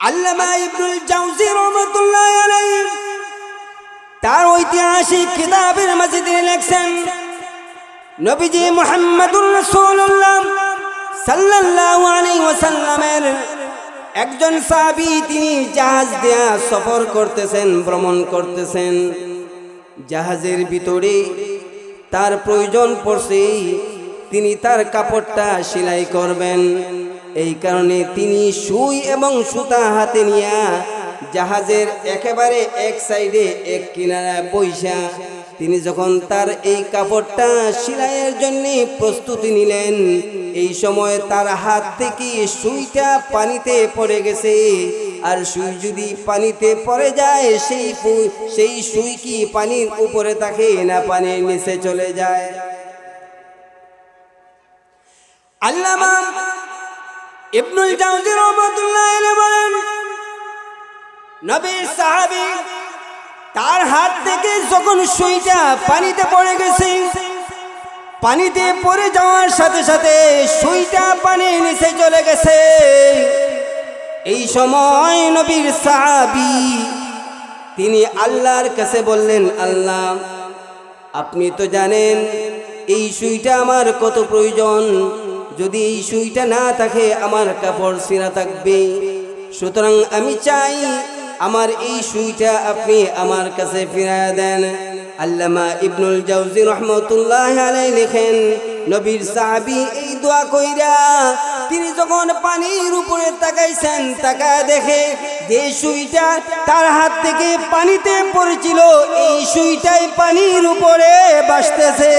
আল্লামা ইবনুল জাওজি রাহমাতুল্লাহি আলাইহি তার ঐতিহাসিক কিতাবের মাঝে তিনি লিখছেন, নবীজি মুহাম্মদুর রাসূলুল্লাহ সাল্লাল্লাহু আলাইহি ওয়াসাল্লামের একজন সাহাবী, তিনি জাহাজ দিয়ে সফর করতেছেন, ভ্রমণ করতেছেন। জাহাজের ভিতরে তার প্রয়োজন পড়ছে, তিনি তার কাপড়টা সেলাই করবেন। এই কারণে তিনি সুই এবং সুতা হাতে নিয়ে জাহাজের একেবারে এক সাইডে এক কিনারায় বইসা তিনি যখন তার এই কাপড়টা সেলাইয়ের জন্য প্রস্তুতি নিলেন, এই সময় তার হাত থেকে সুইটা পানিতে পড়ে গেছে। আর সুই যদি পানিতে পড়ে যায়, সেই সুই কি পানির উপরে থাকে না পানির নিচে চলে যায়? আল্লামা ইবনুল জাওজি রাহমাতুল্লাহি আলাইহি বলেন, নবীর সাহাবী তার হাত থেকে যখন সুইটা পানিতে পড়ে গেছে, পানিতে পড়ে যাওয়ার সাথে সাথে সুইটা পানির নিচে চলে গেছে। এই সময় নবীর সাহাবী তিনি আল্লাহর কাছে বললেন, আল্লাহ, আপনি তো জানেন এই সুইটা আমার কত প্রয়োজন, যদি এই সুইটা না থাকে আমার কাপড় ছিঁড়া থাকবে। সুতরাং আমি চাই আমার এই সুইটা আপনি আমার কাছে ফিরিয়ে দেন। আল্লামা ইবনুল জাওজি রাহমাতুল্লাহি আলাইহি লেখেন, নবীর সাহাবী এই দোয়া কইরা তিনি যখন পানির উপরে তাকাইছেন, তাকায় দেখে যে সুইটা তার হাত থেকে পানিতে পড়েছিল, এই সুইটাই পানির উপরে ভাসতেছে।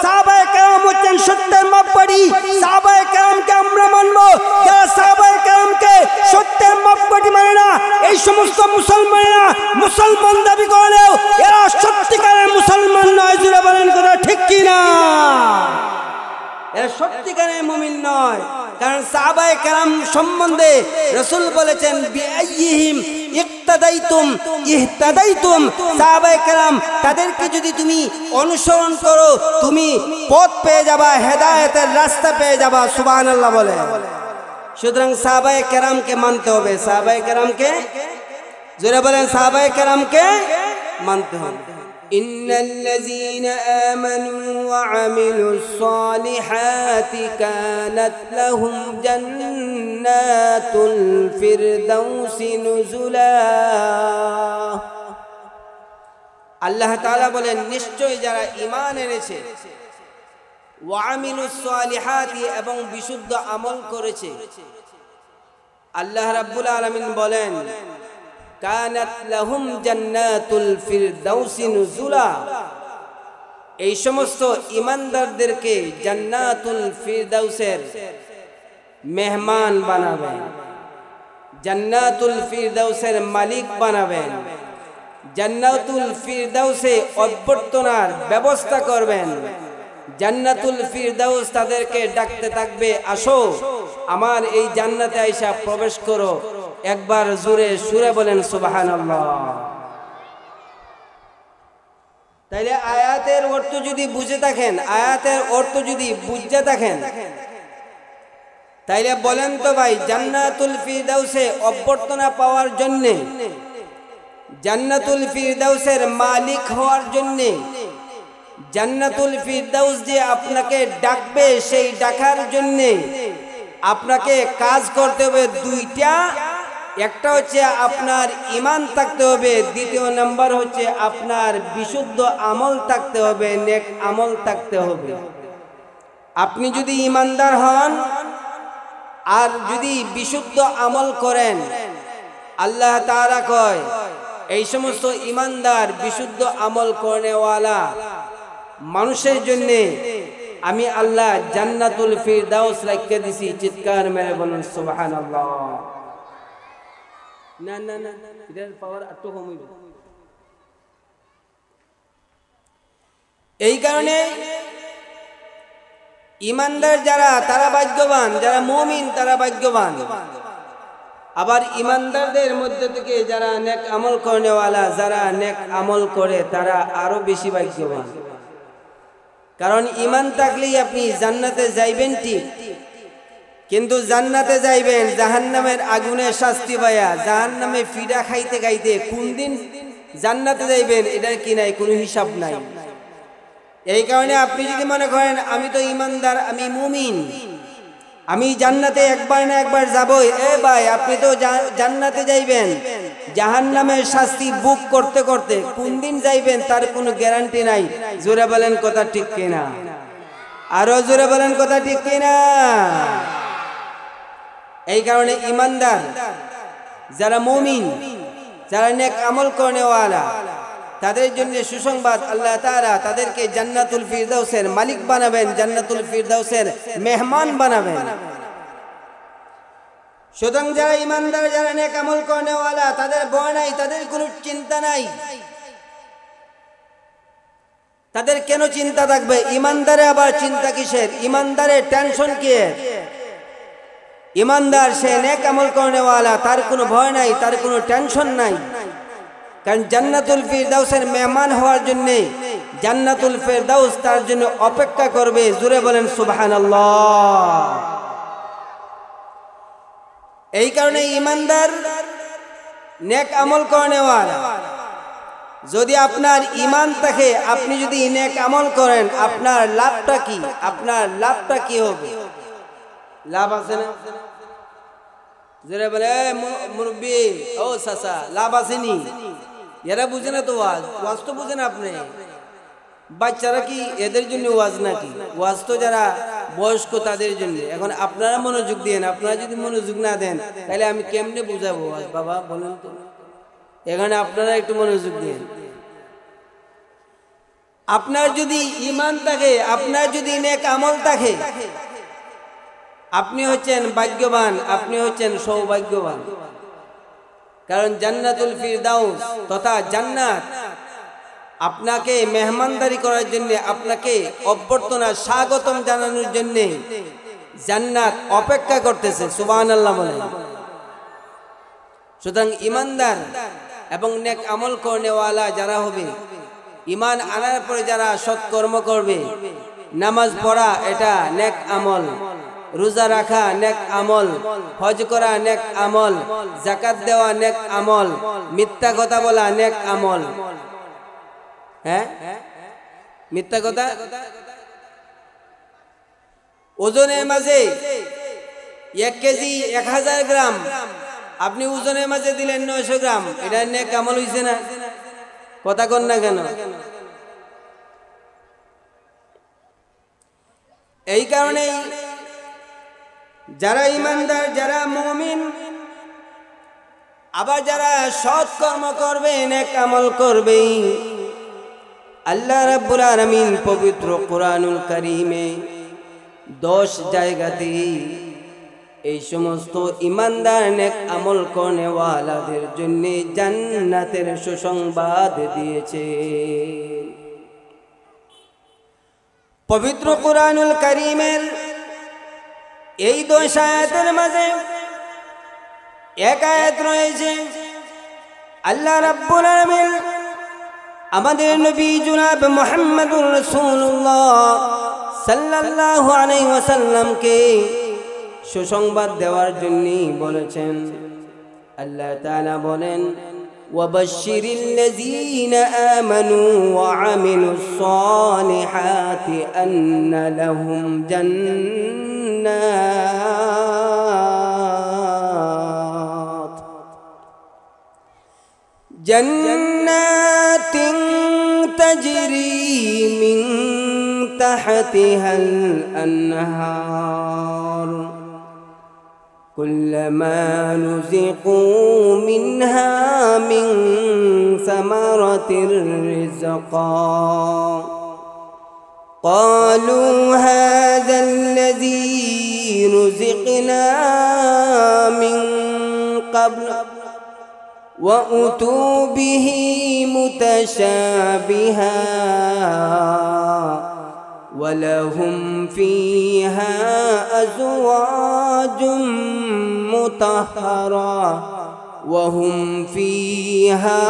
সাহাবায়ে কেরাম হচ্ছেন সত্যের মাপকাঠি। সাহাবায়ে কেরামকে আমরা মানব। যারা সাহাবায়ে কেরামকে সত্যের মাপকাঠি মানে না, এই সমস্ত মুসলমানেরা মুসলমান দাবি করলেও এরা সত্যিকারের মুসলমান নয়। জুড়ে বলেন কথা ঠিক কিনা? এরা সত্যিকারের মুমিন নয়। কারণ সাহাবায়ে কেরাম সম্বন্ধে রাসূল বলেছেন, বিআইয়িহিম ইক্তাদাইতুম ইহতাদাইতুম। সাহাবায়ে কেরাম তাদেরকে যদি তুমি অনুসরণ করো, তুমি পথ পেয়ে যাবা, হেদায়েতের রাস্তা পেয়ে যাবা। সুবহানাল্লাহ বলে। সুতরাং সাহাবায়ে কেরামকে মানতে হবে। সাহাবায়ে কেরামকে, জোরে বলেন, সাহাবায়ে কেরামকে মানতে হবে। ইন্নাল্লাযীনা আমানু ওয়া আমিলুস সালিহাতি কানাত লাহুম জান্নাতুল ফিরদাউসি নুজুলা। আল্লাহ তাআলা বলেন, নিশ্চয় যারা ঈমান এনেছে, ওয়া আমিলুস সালিহাতি এবং বিশুদ্ধ আমল করেছে, আল্লাহ রাব্বুল আলামিন বলেন, কানাত লাহুম জান্নাতুল ফিরদাউসি নুজুলা। এই সমস্ত ঈমানদারদেরকে জান্নাতুল ফিরদাউসের মেহমান বানাবেন, জান্নাতুল ফিরদাউসের মালিক বানাবেন, জান্নাতুল ফিরদাউসে অভ্যর্থনার ব্যবস্থা করবেন। জান্নাতুল ফিরদাউস তাদেরকে ডাকতে থাকবে, আসো আমার এই জান্নাতে আইসা প্রবেশ করো। একবার জোরে সুরে বলেন সুবহানাল্লাহ। তাইলে আয়াতের অর্থ যদি বুঝে থাকেন, আয়াতের অর্থ যদি বুঝে থাকেন, তাইলে বলেন তো ভাই, জান্নাতুল ফিরদাউসে অভ্যর্থনা পাওয়ার জন্য, জান্নাতুল ফিরদাউসের মালিক হওয়ার জন্য, জান্নাতুল ফিরদাউস যে আপনাকে ডাকবে, সেই ডাকার জন্য আপনাকে কাজ করতে হবে দুইটা। একটা হচ্ছে আপনার ঈমান থাকতে হবে, দ্বিতীয় নাম্বার হচ্ছে আপনার বিশুদ্ধ আমল থাকতে হবে, নেক আমল থাকতে হবে। আপনি যদি ঈমানদার হন আর যদি বিশুদ্ধ আমল করেন, আল্লাহ তাআলা কয় এই সমস্ত ঈমানদার বিশুদ্ধ আমল করেওয়ালা মানুষের জন্য আমি আল্লাহ জান্নাতুল ফিরদাউস রাখতে দিছি। চিৎকার মেরে বলুন সুবহানাল্লাহ। না না না, এটার পাওয়ার এত কম হইল। এই কারণে ঈমানদার যারা, তারা ভাগ্যবান, যারা মুমিন তারা ভাগ্যবান। আবার ঈমানদারদের মধ্যে থেকে যারা নেক আমল করেওয়ালা, যারা নেক আমল করে, তারা আরো বেশি ভাগ্যবান। কারণ ঈমান থাকলেই আপনি জান্নাতে যাইবেন ঠিক, কিন্তু জান্নাতে যাইবেন জাহান্নামের আগুনের শাস্তি পায়া, জাহান্নামে ফিডা খাইতে খাইতে কোন দিন জান্নাতে যাইবেন এটার কি নাই, কোনো হিসাব নাই। এই কারণে আপনি যদি মনে করেন আমি তো ইমানদার, আমি মুমিন, আমি জান্নাতে একবার না একবার যাবই, এ ভাই আপনি তো জান্নাতে যাইবেন, জাহান্নামের শাস্তি বুক করতে করতে কোন দিন যাইবেন তার কোনো গ্যারান্টি নাই। জোরে বলেন কথা ঠিক কিনা? আরো জোরে বলেন কথা ঠিক কিনা? এই কারণে ইমানদার যারা মুমিন, যারা নেক আমল করেওয়ালা, তাদের জন্য সুসংবাদ, আল্লাহ তাআলা তাদেরকে জান্নাতুল ফিরদাউসের মালিক বানাবেন, জান্নাতুল ফিরদাউসের মেহমান বানাবেন। সুতরাং যারা ইমানদার, যারা নেক আমল করেওয়ালা, তাদের ভয় নাই, তাদের কোনো চিন্তা নাই। তাদের কেন চিন্তা থাকবে? ইমানদারে আবার চিন্তা কিসের? ইমানদারের টেনশন কি? ইমানদার সে নেক আমল করেওয়ালা, তার কোনো ভয় নাই, তার কোনো টেনশন নাই। কারণ জান্নাতুল ফিরদাউসের মেহমান হওয়ার জন্য জান্নাতুল ফিরদাউস তার জন্য অপেক্ষা করবে। জোরে বলেন সুবহানাল্লাহ। এই কারণে ইমানদার নেক আমল করেওয়ালা, যদি আপনার ঈমান থাকে, আপনি যদি নেক আমল করেন, আপনার লাভটা কি? আপনার লাভটা কি হবে? লাভ আছে না? জোরে বলে মুরব্বি, ও চাচা, লাভ আসেনি? এরা বুঝে না তো, ওয়াজ তো বুঝে না আপনি। বাচ্চারা কি এদের জন্য ওয়াজ নাকি? ওয়াজ তো যারা বয়স্ক তাদের জন্য। এখন আপনারা মনোযোগ দেন, আপনারা যদি মনোযোগ না দেন তাহলে আমি কেমনে বুঝাবো ওয়াজ? বাবা বলেন তো, এখানে আপনারা একটু মনোযোগ দেন। আপনার যদি ঈমান থাকে, আপনার যদি নেক আমল থাকে, আপনি হচ্ছেন ভাগ্যবান, আপনি হচ্ছেন সৌভাগ্যবান। কারণ জান্নাতুল ফিরদাউস তথা জান্নাত আপনাকে মেহমানদারি করার জন্য, আপনাকে অভ্যর্থনা স্বাগতম জানানোর জন্য জান্নাত অপেক্ষা করতেছে। সুবহানাল্লাহ বলেন। সুতরাং ইমানদার এবং নেক আমল করেওয়ালা যারা হবে, ঈমান আনার পরে যারা সৎকর্ম করবে, নামাজ পড়া এটা নেক আমল, রোজা রাখা নেক আমল, হজ করা নেক আমল, যাকাত দেওয়া নেক আমল, মিথ্যা কথা বলা নেক আমল। হ্যাঁ, মিথ্যা কথা। ওজনের মাঝে 1 কেজি 1000 গ্রাম, আপনি ওজনের মাঝে দিলেন 900 গ্রাম, এটা নেক আমল হইছে না? কথা কন না কেন? এই কারণেই যারা ইমানদার, যারা মুমিন, আবার যারা সৎ কর্ম করবে, নেক আমল করবে, আল্লাহ রাব্বুল আলামিন পবিত্র কোরআনুল কারীমে 10 জায়গাতে এই সমস্ত ইমানদার নেক আমল করেওয়ালাদের জন্য জান্নাতের সুসংবাদ দিয়েছে। পবিত্র কোরআনুল কারীমের এই 2 আয়াতের মাঝে এক আয়াত রয়েছে, আল্লাহ রাব্বুল আলামিন আমাদের নবী জনাব মুহাম্মদুর রাসূলুল্লাহ সাল্লাল্লাহু আলাইহি ওয়াসাল্লামকে সুসংবাদ দেওয়ার জন্য বলেছেন। আল্লাহ তাআলা বলেন, ওয়াবাশশিরিল লাযীনা আমানু ওয়া আমিলুস সালিহাতি আন্না লাহুম জান্নাতিন তাজরি মিন তাহতিহাল আনহার কুল্লামা নুযিকু মিনহা মিন সামারাতির রিজকা قالوا هذا الذي رزقنا من قبل وأتوا به متشابها ولهم فيها أزواج مطهرة وهم فيها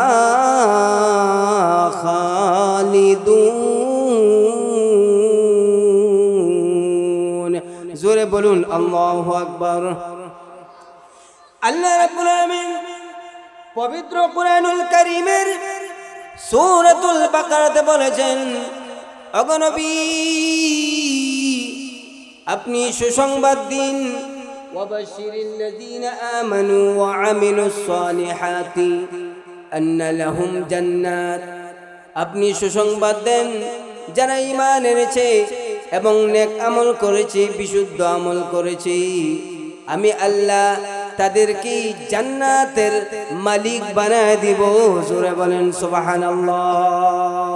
خالدون। জোরে বলুন আল্লাহু আকবার। আল্লাহ রাব্বুল আলামিন পবিত্র কুরআনুল কারীমের সূরাতুল বাকারাতে বলেছেন, ওগো নবী আপনি সুসংবাদ দিন, ওয়াবাশশিরিল্লাযীনা আমানু ওয়া আমিলুস সালিহাতি আন্না লাহুম জান্নাত। আপনি সুসংবাদ দেন যারা ঈমান এনেছে এবং নেক আমল করেছে, বিশুদ্ধ আমল করেছে, আমি আল্লাহ তাদেরকে জান্নাতের মালিক বানায় দিব। জোরে বলেন সুবহানাল্লাহ।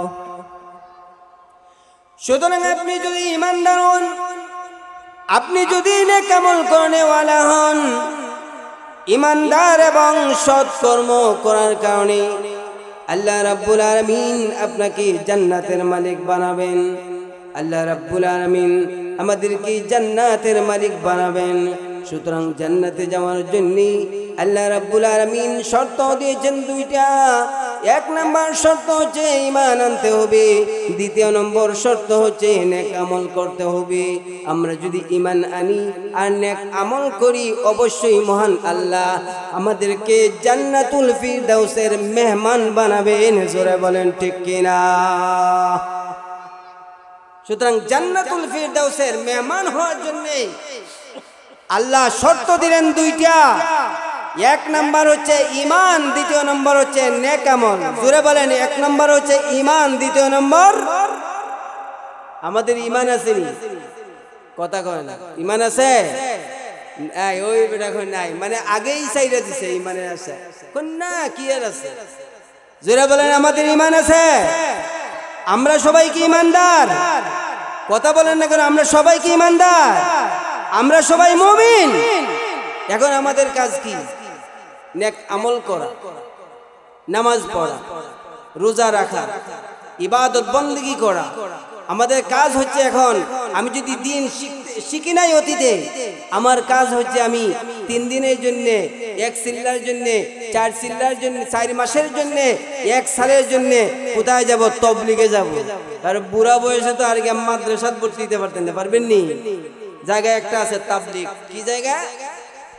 সুতরাং আপনি যদি ঈমানদার হন, আপনি যদি নেক আমল করেওয়ালা হন, ঈমানদার এবং সৎ কর্ম করার কারণে আল্লাহ রাব্বুল আলামিন আপনাকে জান্নাতের মালিক বানাবেন। আল্লাহ রাব্বুল আলামিন আমাদেরকে জান্নাতের মালিক বানাবেন। সুতরাং জান্নাতে যাওয়ার জন্য আল্লাহ রাব্বুল আলামিন শর্ত দিয়েছেন দুইটা। এক নম্বর শর্ত হচ্ছে ঈমান আনতে হবে, দ্বিতীয় নম্বর শর্ত হচ্ছে নেক আমল করতে হবে। আমরা যদি ঈমান আনি আর নেক আমল করি, অবশ্যই মহান আল্লাহ আমাদেরকে জান্নাতুল ফিরদাউসের মেহমান বানাবেন। জোরে বলেন ঠিক কিনা? সুতরাং জান্নাতুল ফিরদাউসের মেহমান হওয়ার জন্য আল্লাহ শর্ত দিলেন দুইটা। এক নাম্বার হচ্ছে ঈমান, দ্বিতীয় নম্বর হচ্ছে নেক আমল। জোরে বলেন, এক নম্বর হচ্ছে ঈমান, দ্বিতীয় নম্বর আমাদের ঈমান আছে নি? কথা কয় না, ঈমান আছে? ওই বেটা কই নাই, মানে আগেই চাইরা দিছে ঈমানের আছে কোন না, কি আর আছে? জোরে বলেন আমাদের ঈমান আছে। আমরা সবাই কি ঈমানদার? কথা বলেন না কেন? আমরা সবাই কি ঈমানদার? আমরা সবাই মুমিন। এখন আমাদের কাজ কি? নেক আমল করা, নামাজ পড়া, রোজা রাখা, ইবাদত বন্দেগী করা। আমাদের কাজ হচ্ছে, এখন আমি যদি দিন শিখি নাই অতীতে, আমার কাজ হচ্ছে আমি 3 দিনের জন্য, 1 সিল্লার জন্য, 4 সিল্লার জন্য, 4 মাসের জন্য, 1 সালের জন্য কোথায় যাব? তবলিগে যাব। কারণ বুড়া বয়সে তো আর মাদ্রাসাত ভর্তি দিতে পারতেন না, পারবেন নি? জায়গা একটা আছে তাবলিগ। কি জায়গা?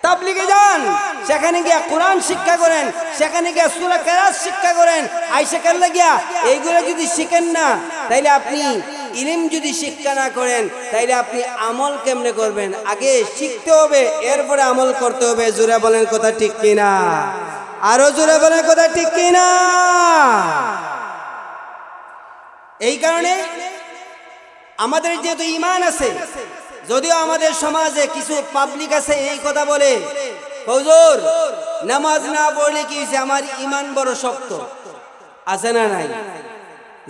তাবলিগে যান, সেখানে গিয়া কোরআন শিক্ষা করেন, সেখানে গিয়া সূরা কেরাত শিক্ষা করেন। আইসা কেন লাগিয়া এইগুলো যদি শিখেন না, তাইলে আপনি ইলম যদি শিক্ষা না করেন, তাইলে আপনি আমল কেমনে করবেন? আগে শিখতে হবে, এরপরে আমল করতে হবে। জোরে বলেন কথা ঠিক কিনা? আরো জোরে বলেন কথা ঠিক কিনা? এই কারণে আমাদের যেহেতু ঈমান আছে, যদিও আমাদের সমাজে কিছু পাবলিক আছে এই কথা বলে, হুজুর নামাজ না পড়লে কি হয়েছে, আমার ঈমান বড় শক্ত। আছে না নাই?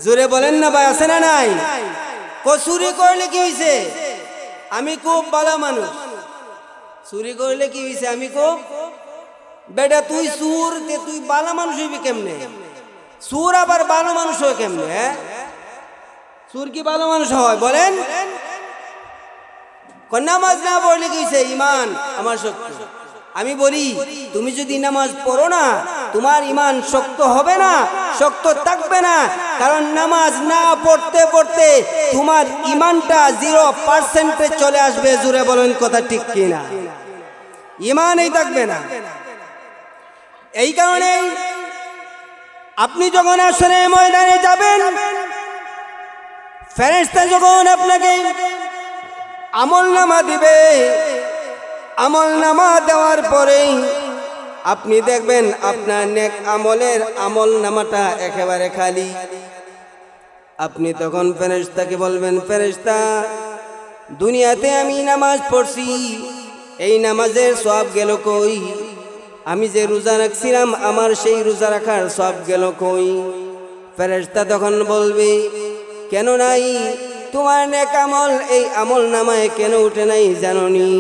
জোরে বলেন না ভাই, আছে না নাই? চুরি করলে কি হয়েছে, আমি খুব ভালো মানুষ। চুরি করলে কি হয়েছে, আমি খুব, বেটা তুই চুর, তুই ভালো মানুষ হইবি কেমনে? চুর আবার ভালো মানুষ হয় কেমনে? চুর কি ভালো মানুষ হয় বলেন? নামাজ না পড়লে কি হয়েছে, ঈমান আমার শক্ত। আমি বলি, তুমি যদি নামাজ পড়ো না, তোমার ঈমান শক্ত হবে না, শক্ত থাকবে না। কারণ নামাজ না পড়তে পড়তে তোমার ঈমানটা 0% চলে আসবে। জোরে বলেন কথা ঠিক কিনা? ঈমানই থাকবে না। এই কারণে আপনি যখন আসরে ময়দানে যাবেন, ফেরেশতা যখন আপনাকে আমলনামা দিবে, আমলনামা দেওয়ার পরেই আপনি দেখবেন আপনার নেক আমলের আমলনামাটা একেবারে খালি। আপনি তখন ফেরেশতাকে বলবেন, ফেরেশতা দুনিয়াতে আমি নামাজ পড়ছি, এই নামাজের সওয়াব গেল কই? আমি যে রোজা রাখছিলাম, আমার সেই রোজা রাখার সওয়াব গেল কই? ফেরেশতা তখন বলবে, কেন নাই? তোমার নেক আমল এই আমল নামায় কেন উঠে নাই জানোনি?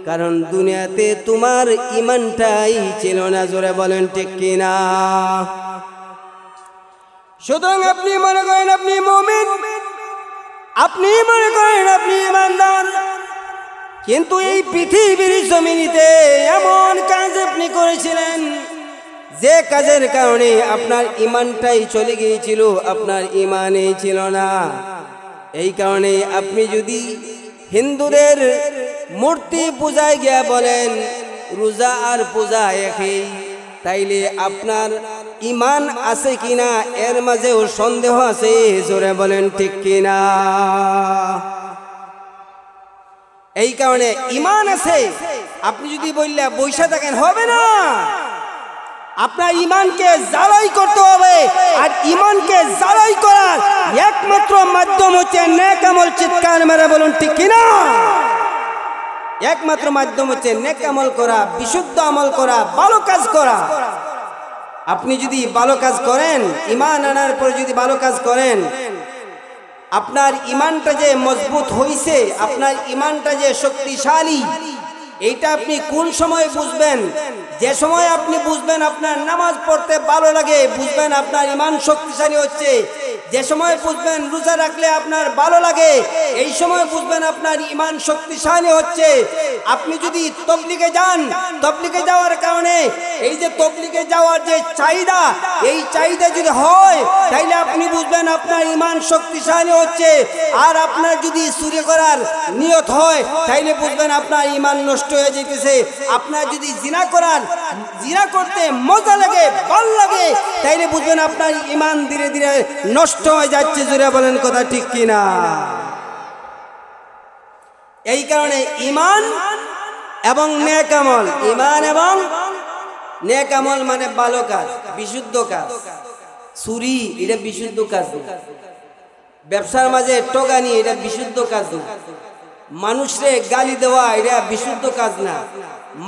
কারণ দুনিয়াতে তোমার ঈমানটাই ছিল না। জোরে বলেন ঠিক কিনা? সুতরাং আপনি মনে করেন আপনি মুমিন, আপনি মনে করেন আপনি ঈমানদার, কিন্তু এই পৃথিবীর জমিনেতে এমন কাজ আপনি করেছিলেন যে কাজের কারণে আপনার ঈমানটাই চলে গিয়েছিল, আপনার ঈমানই ছিল না। এই কারণে আপনি যদি হিন্দুদের মূর্তি পূজায় গিয়া বলেন রোজা আর পূজা একই, তাইলে আপনার ইমান আছে কিনা এর মাঝেও সন্দেহ আছে, জোরে বলেন ঠিক কিনা। এই কারণে ইমান আছে, আপনি যদি বললে বৈশা থাকেন হবে না, আপনার ইমানকে জ্বালাই করতে হবে। আর ইমানকে জ্বালাই করার একমাত্র মাধ্যম হচ্ছে নেক আমল। চিৎকার মেরে বলুন ঠিক কিনা। একমাত্র মাধ্যম হচ্ছে নেক আমল করা, বিশুদ্ধ আমল করা, ভালো কাজ করা। আপনি যদি ভালো কাজ করেন, ইমান আনার পরে যদি ভালো কাজ করেন, আপনার ইমানটা যে মজবুত হইছে, আপনার ইমানটা যে শক্তিশালী, এইটা আপনি কোন সময় বুঝবেন? যে সময় আপনি বুঝবেন আপনার নামাজ পড়তে ভালো লাগে, বুঝবেন আপনার ইমান শক্তিশালী হচ্ছে। যে সময় বুঝবেন রোজা রাখলে আপনার ভালো লাগে, এই সময় বুঝবেন আপনার ইমান শক্তিশালী হচ্ছে। আপনি যদি তাবলীগে যান, তাবলীগে যাওয়ার কারণে এই যে তাবলীগে যাওয়ার যে চাহিদা, এই চাহিদা যদি হয় তাইলে আপনি বুঝবেন আপনার ইমান শক্তিশালী হচ্ছে। আর আপনার যদি চুরি করার নিয়ত হয় তাইলে বুঝবেন আপনার ইমান নষ্ট হয়ে যেতেছে। আপনার যদি জিনা করতে মজা লাগে, ভালো লাগে, তাইলে বুঝবেন আপনার ইমান ধীরে ধীরে নষ্ট হয়ে যাচ্ছে। জোরে বলেন কথা ঠিক কিনা। এই কারণে ইমান এবং নেক আমল, ইমান এবং নেক আমল মানে ভালো কাজ, বিশুদ্ধ কাজ। চুরি এটা বিশুদ্ধ কাজ, ব্যবসার মাঝে ঠকানি এটা বিশুদ্ধ কাজ না, মানুষকে গালি দেওয়া এটা বিশুদ্ধ কাজ না,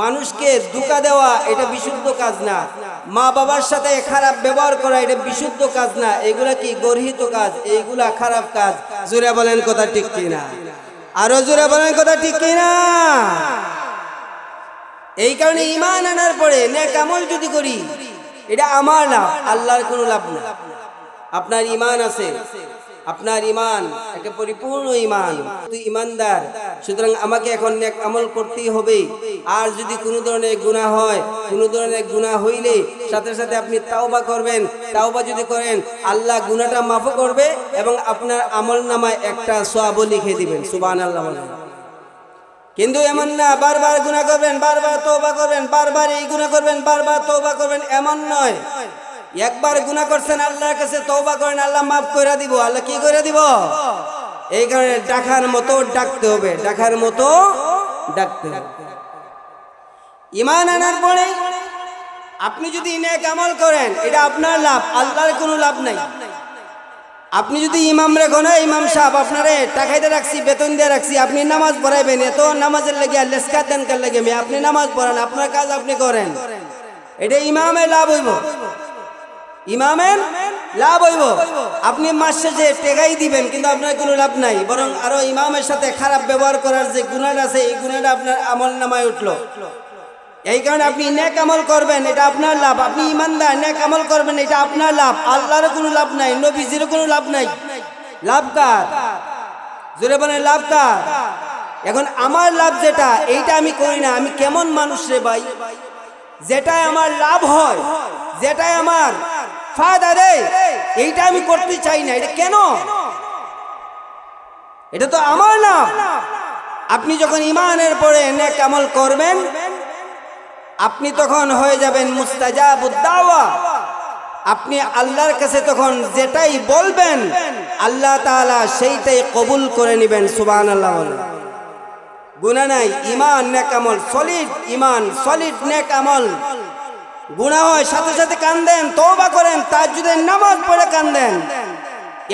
মানুষকে ধোঁকা দেওয়া এটা বিশুদ্ধ কাজ না, মা বাবার সাথে খারাপ ব্যবহার করা এটা বিশুদ্ধ কাজ না। এগুলা কি গর্হিত কাজ, এইগুলা খারাপ কাজ। জোরে বলেন কথা ঠিক কিনা। আরো জোরে বলেন কথা ঠিক কিনা। এই কারণে ঈমান আনার পরে নেক আমল যদি করি, এটা আমার লাভ, আল্লাহর কোনো লাভ না। আপনার ঈমান আছে, আপনার ঈমান একটা পরিপূর্ণ ঈমান, তুই ঈমানদার, সুতরাং আমাকে এখন নেক আমল করতেই হবে। আর যদি কোনো ধরনের গুনাহ হয়, কোনো ধরনের গুনাহ হইলে সাথে সাথে আপনি তাওবা করবেন। তাওবা যদি করেন আল্লাহ গুনাহটা মাফ করবে এবং আপনার আমলনামায় একটা সওয়াব লিখে দিবেন। সুবহানাল্লাহ। কিন্তু এমন না বারবার গুনাহ করবেন, বারবার তওবা করবেন, বারবার এই গুনাহ করবেন, বারবার তওবা করবেন, এমন নয়। একবার গুনাহ করছেন, আল্লাহর কাছে তওবা করেন, আল্লাহ মাফ করে দিব। আল্লাহ কি করে দিব? এই কারণে ডাকার মতো ডাকতে হবে, ডাকার মতো ডাকতে হবে। ঈমান আনার পরে আপনি যদি নেক আমল করেন, এটা আপনার লাভ, আল্লাহর কোনো লাভ নাই। আপনি যদি ইমাম রেখেন, ইমাম সাহেব আপনারে টাকাইতে রাখছি, বেতন দিয়ে রাখছি, আপনি নামাজ পড়াইবেন, এত নামাজের লেগে লেসকার দেন কার লেগে, আপনি নামাজ পড়ান, আপনার কাজ আপনি করেন, এটা ইমামের লাভ হইব, ইমামের লাভ হইব। আপনি মাস শেষে টেকাই দিবেন কিন্তু আপনার কোনো লাভ নাই, বরং আরো ইমামের সাথে খারাপ ব্যবহার করার যে গুনাহটা আছে, এই গুনাহটা আপনার আমল নামায় উঠলো। এই কারণে আপনি নেক আমল করবেন, এটা আপনার লাভ। আপনি ইমানদার, নেক আমল করবেন, এটা আপনার লাভ, আল্লাহর কোনো লাভ নাই, নবীজির কোনো লাভ নাই। লাভ কার? জোরে বলেন লাভ কার? এখন আমার লাভ যেটা, এইটা আমি করি না। আমি কেমন মানুষ রে ভাই, যেটাই আমার লাভ হয়, যেটাই আমার ফায়দা দেয়, এইটা আমি করতে চাই না। এটা কেন? এটা তো আমার লাভ। আপনি যখন ঈমানের পরে নেক আমল করবেন, আপনি তখন হয়ে যাবেন মুস্তাজাবুদ দাওয়া। আপনি আল্লাহর কাছে তখন যেটাই বলবেন, আল্লাহ তাআলা সেইটাই কবুল করে নেবেন। সুবহানাল্লাহ। গুনাহ নাই, ঈমান নেক আমল, সলিড ঈমান, সলিড নেক আমল। গুনাহ হয় সাথে সাথে কান্দেন, তওবা করেন, তাহাজ্জুদের নামাজ পড়ে কান্দেন।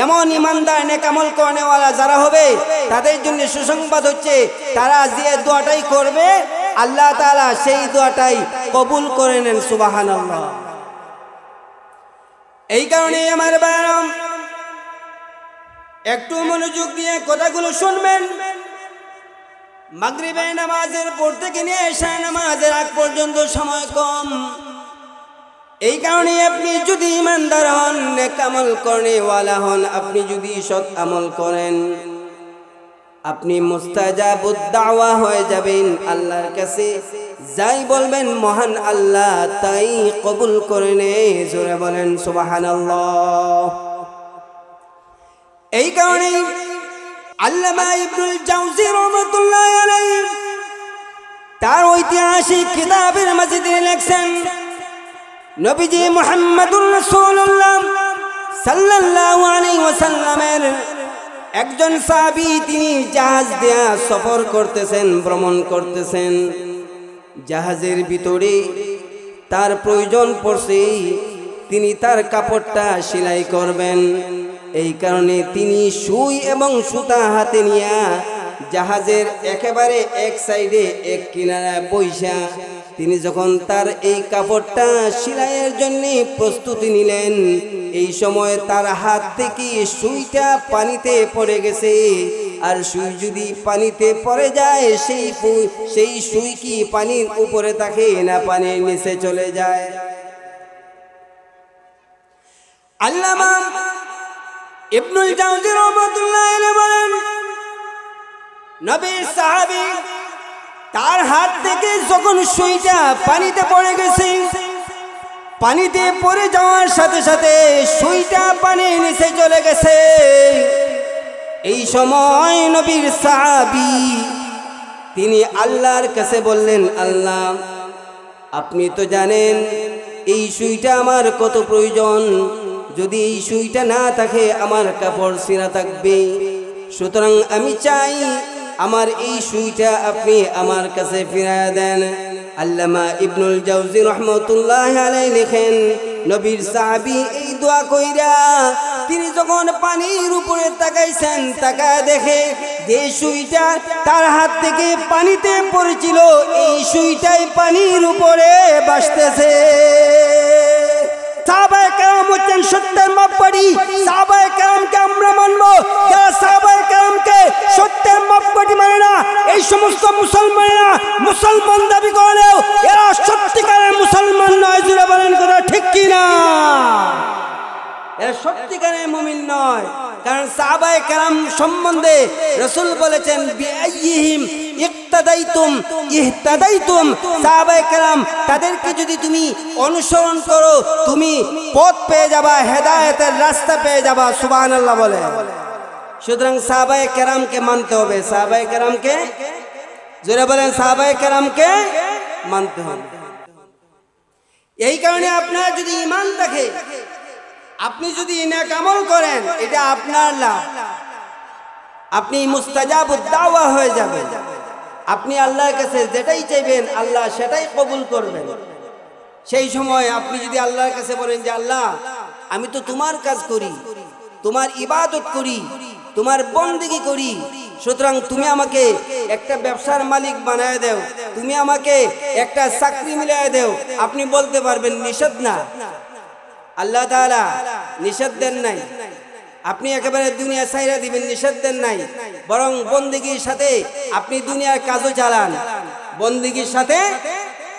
এমন ঈমানদার নেক আমল করেনেওয়ালা যারা হবে, তাদের জন্য সুসংবাদ হচ্ছে, তারা যে দোয়াটাই করবে আল্লাহ তাআলা সেই দোয়াটাই কবুল করে নেন। সুবহানাল্লাহ। এই কারণে আমার ভাইরা একটু মনোযোগ দিয়ে কথাগুলো শুনবেন। মাগরিবের নামাজের পর থেকে নিয়ে এশা নামাজের আগ পর্যন্ত সময় কম। এই কারণে আপনি যদি ঈমানদার হন, নেক আমল করেনেওয়ালা হন, আপনি যদি সৎ আমল করেন, আপনি মুস্তাজাবুদ দাওয়া হয়ে যাবেন। আল্লাহর কাছে যাই বলবেন মহান আল্লাহ তাই কবুল করে নেয়। জোরে বলেন সুবহানাল্লাহ। এই কারণে আল্লামা ইবনুল জাওজি রাহমাতুল্লাহি আলাইহি তার ঐতিহাসিক কিতাবের মাঝে তিনি লিখছেন, নবীজি মুহাম্মদুর রাসূলুল্লাহ সাল্লাল্লাহু আলাইহি ওয়াসাল্লামের একজন সাহাবী, তিনি জাহাজ দিয়ে সফর করতেছেন, ভ্রমণ করতেছেন। জাহাজের ভিতরে তার প্রয়োজন পড়ছে, তিনি তার কাপড়টা সেলাই করবেন। এই কারণে তিনি সুই এবং সুতা হাতে নিয়ে জাহাজের একেবারে এক সাইডে এক কিনারায় বইসা তিনি যখন তার এই কাপড়টা সেলাইয়ের জন্য প্রস্তুতি নিলেন, এই সময় তার হাত থেকে সুইটা পানিতে পড়ে গেছে। আর সুই যদি পানিতে পড়ে যায়, সেই সুই কি পানির উপরে থাকে না পানির নিচে চলে যায়? আল্লামা ইবনুল জাওজি রাহমাতুল্লাহি আলাইহি বলেন, নবীর সাহাবী তার হাত থেকে যখন সুইটা পানিতে পড়ে গেছে, পানিতে পড়ে যাওয়ার সাথে সাথে সুইটা পানির নিচে চলে গেছে। এই সময় নবীর সাহাবী তিনি আল্লাহর কাছে বললেন, আল্লাহ, আপনি তো জানেন এই সুইটা আমার কত প্রয়োজন, যদি এই সুইটা না থাকে আমার কাপড় ছিঁড়া থাকবে। সুতরাং আমি চাই আমার এই সুইটা আপনি আমার কাছে ফিরাইয়া দেন। আল্লামা ইবনুল জাওজি রাহমাতুল্লাহি আলাইহি লেখেন, নবীর সাহাবী এই দোয়া কইরা তিনি যখন পানির উপরে তাকাইছেন, তাকায় দেখে যে সুইটা তার হাত থেকে পানিতে পড়েছিল, এই সুইটাই পানির উপরে ভাসতেছে। সাহাবায়ে কেরাম হচ্ছেন সত্যের মাপকাঠি। সাহাবায়ে কেরামকে আমরা মানব। যারা সাহাবায়ে কেরামকে সত্যের মাপকাঠি মানে না, এই সমস্ত মুসলমানেরা মুসলমান দাবি করলেও এরা সত্যিকারের মুসলমান নয়। জুড়ে বলেন কথা ঠিক কিনা? এরা সত্যিকারের মুমিন নয়। কারণ সাহাবায়ে কেরাম সম্বন্ধে রাসূল বলেছেন, বিআইয়িহিম ইক্তাদাইতুম ইহতাদাইতুম। সাহাবায়ে কেরাম তাদেরকে যদি তুমি অনুসরণ করো, তুমি পথ পেয়ে যাবা, হেদায়েতের রাস্তা পেয়ে যাবা। সুবহানাল্লাহ বলে। সুতরাং সাহাবায়ে কেরামকে মানতে হবে। সাহাবায়ে কেরামকে, জোরে বলেন, সাহাবায়ে কেরামকে মানতে হবে। এই কারণে আপনার যদি ঈমান থাকে, আপনি যদি নেক আমল করেন, এটা আপনার লাভ। আপনি মুস্তাজাবুদ দাওয়া হয়ে যাবেন। আপনি আল্লাহর কাছে যেটাই চাইবেন আল্লাহ সেটাই কবুল করবেন। সেই সময় আপনি যদি আল্লাহর কাছে বলেন যে আল্লাহ, আমি তো তোমার কাজ করি, তোমার ইবাদত করি, তোমার বন্দেগী করি, সুতরাং তুমি আমাকে একটা ব্যবসার মালিক বানায় দাও, তুমি আমাকে একটা চাকরি মিলিয়ে দাও। আপনি বলতে পারবেন নিষেধ না, আল্লাহ তাআলা নিষেধ দেন নাই। আপনি একেবারে দুনিয়া ছাইরা দিবেন, নিষেধ দেন নাই। বরং বন্দেগীর সাথে আপনি দুনিয়ার কাজও চালান, বন্দেগীর সাথে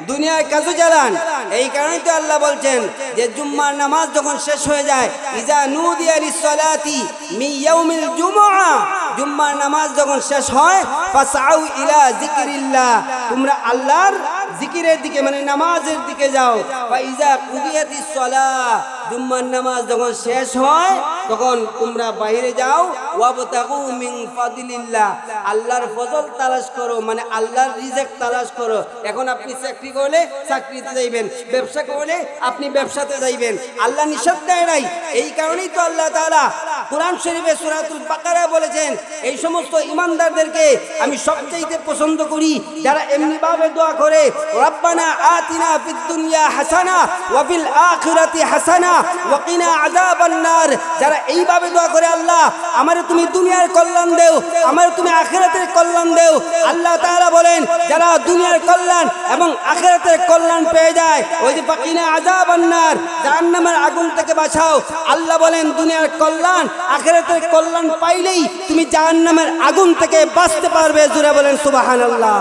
দুনিয়ার কাজও চালান। এই কারণেই তো আল্লাহ বলছেন যে জুম্মার নামাজ যখন শেষ হয়ে যায়, ইজা নুদিয়া লিসসালাতি মিন ইয়াউমিল জুমআ, জুম্মার নামাজ যখন শেষ হয়, ফাসআউ ইলা যিকরিল্লাহ, তোমরা আল্লাহর জিকিরের দিকে মানে নামাজের দিকে যাও। ফাইজা কুদিয়াতিস সালাহ, জুম্মার নামাজ যখন শেষ হয় তখন তোমরা বাইরে যাও। ওয়াবতাগু মিন ফাদলিল্লাহ, আল্লাহর ফজল তালাশ করো, মানে আল্লাহর রিজিক তালাশ করো। এখন আপনি চাকরি করলে চাকরিতে যাইবেন, ব্যবসা করলে আপনি ব্যবসাতে যাইবেন। আল্লাহ নিষেধ দেয় নাই। এই কারণেই তো আল্লাহ তাআলা কোরআন শরীফে সূরাতুল বাকারা বলেছেন, এই সমস্ত ঈমানদারদেরকে আমি সবচেয়ে পছন্দ করি যারা এমনি ভাবে দোয়া করে, রব্বানা আতিনা ফিদ দুনিয়া হাসানা ওয়া ফিল আখিরাতি হাসানা ওয়া কিনা আযাবান নার। যারা এইভাবে দোয়া করে, আল্লাহ আমারে তুমি দুনিয়ার কল্যাণ দেও, আমারে তুমি আখিরাতের কল্যাণ দেও। আল্লাহ তাআলা বলেন, যারা দুনিয়ার কল্যাণ এবং আখিরাতের কল্যাণ পেয়ে যায়, ওই যে ফাকিনা আযাবান নার, জাহান্নামের আগুন থেকে বাঁচাও। আল্লাহ বলেন, দুনিয়ার কল্যাণ আখিরাতের কল্যাণ পাইলেই তুমি জাহান্নামের আগুন থেকে বাঁচতে পারবে। জোরে বলেন সুবহানাল্লাহ।